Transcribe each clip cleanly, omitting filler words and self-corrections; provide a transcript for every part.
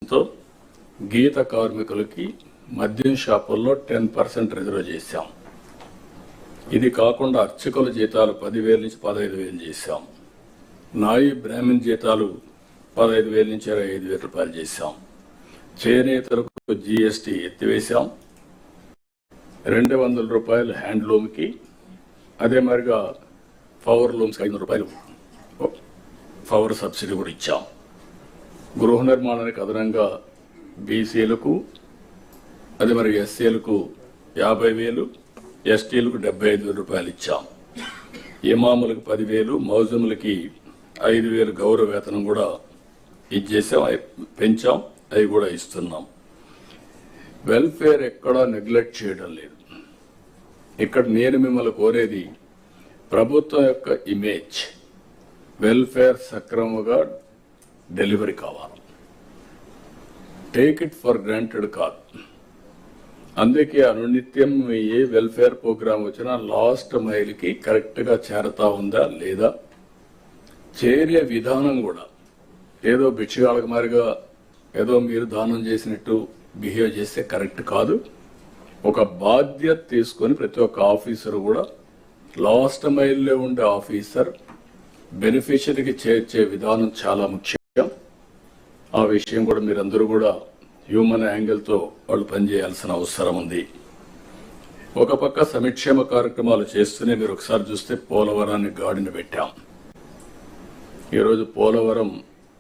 తో గీత కార్మికులకి మద్యం షాపుల్లో 10% రిజర్వ్ చేశాం. ఇది కాకుండా అర్చకుల జీతాలు 10,000 నుంచి 15,000 చేశాం. నాయి బ్రాహ్మణ్ జీతాలు 15,000 నుంచి 25,000 రూపాయలు చేశాం. చేనేతలకు జీఎస్టీ ఎత్తివేశాం. 200 రూపాయలు హ్యాండ్లూమ్కి, అదే మరిగా పవర్ లూమ్స్కి 500 రూపాయలు పవర్ సబ్సిడీ కూడా ఇచ్చాం. గృహ నిర్మాణానికి అదనంగా బీసీలకు, అదే మరి ఎస్సీలకు 50,000, ఎస్టీలకు 75,000 రూపాయలు ఇచ్చాం. ఇమాములకు 10,000, మౌజములకి 5,000 గౌరవ వేతనం కూడా ఇచ్చేసాం, పెంచాం, అవి కూడా ఇస్తున్నాం. వెల్ఫేర్ ఎక్కడా నెగ్లెక్ట్ చేయడం లేదు. ఇక్కడ నేను మిమ్మల్ని కోరేది ప్రభుత్వం యొక్క ఇమేజ్, వెల్ఫేర్ సక్రమంగా డెలివరీ కావాలి. టేక్ ఇట్ ఫర్ గ్రాంటెడ్ కాదు. అందుకే అనునిత్యం ఏ వెల్ఫేర్ ప్రోగ్రామ్ వచ్చినా లాస్ట్ మైల్కి కరెక్ట్గా చేరతా ఉందా లేదా, చేరే విధానం కూడా ఏదో భిక్షగాళ్ళకి మారిగా ఏదో మీరు దానం చేసినట్టు బిహేవ్ చేస్తే కరెక్ట్ కాదు. ఒక బాధ్యత తీసుకొని ప్రతి ఒక్క ఆఫీసర్ కూడా లాస్ట్ మైల్లో ఉండే ఆఫీసర్ బెనిఫిషరీకి చేర్చే విధానం చాలా ముఖ్యం. ఆ విషయం కూడా మీరందరూ కూడా హ్యూమన్ యాంగిల్తో వాళ్ళు పనిచేయాల్సిన అవసరం ఉంది. ఒక పక్క సంక్షేమ కార్యక్రమాలు చేస్తూనే మీరు ఒకసారి చూస్తే పోలవరాన్ని గాడిన పెట్టాం. ఈరోజు పోలవరం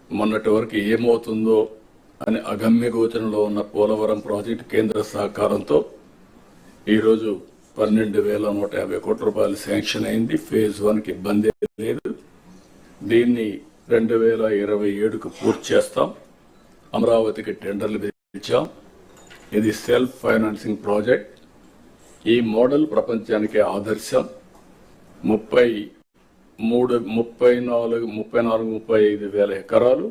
మొన్నటి వరకు ఏమవుతుందో అని అగమ్య గోచరంలో ఉన్న పోలవరం ప్రాజెక్టు కేంద్ర సహకారంతో ఈరోజు 12,150 కోట్ల రూపాయలు శాంక్షన్ అయింది. ఫేజ్ 1కి ఇబ్బంది లేదు. దీన్ని 2027కు పూర్తి చేస్తాం. అమరావతికి టెండర్లు ఇచ్చాం. ఇది సెల్ఫ్ ఫైనాన్సింగ్ ప్రాజెక్ట్. ఈ మోడల్ ప్రపంచానికి ఆదర్శం. 35 వేల ఎకరాలు,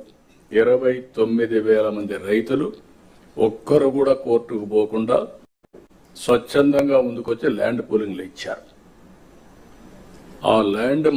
29,000 మంది రైతులు, ఒక్కరు కూడా కోర్టుకు పోకుండా స్వచ్ఛందంగా ముందుకొచ్చి ల్యాండ్ పూలింగ్లు ఇచ్చారు. ఆ ల్యాండ్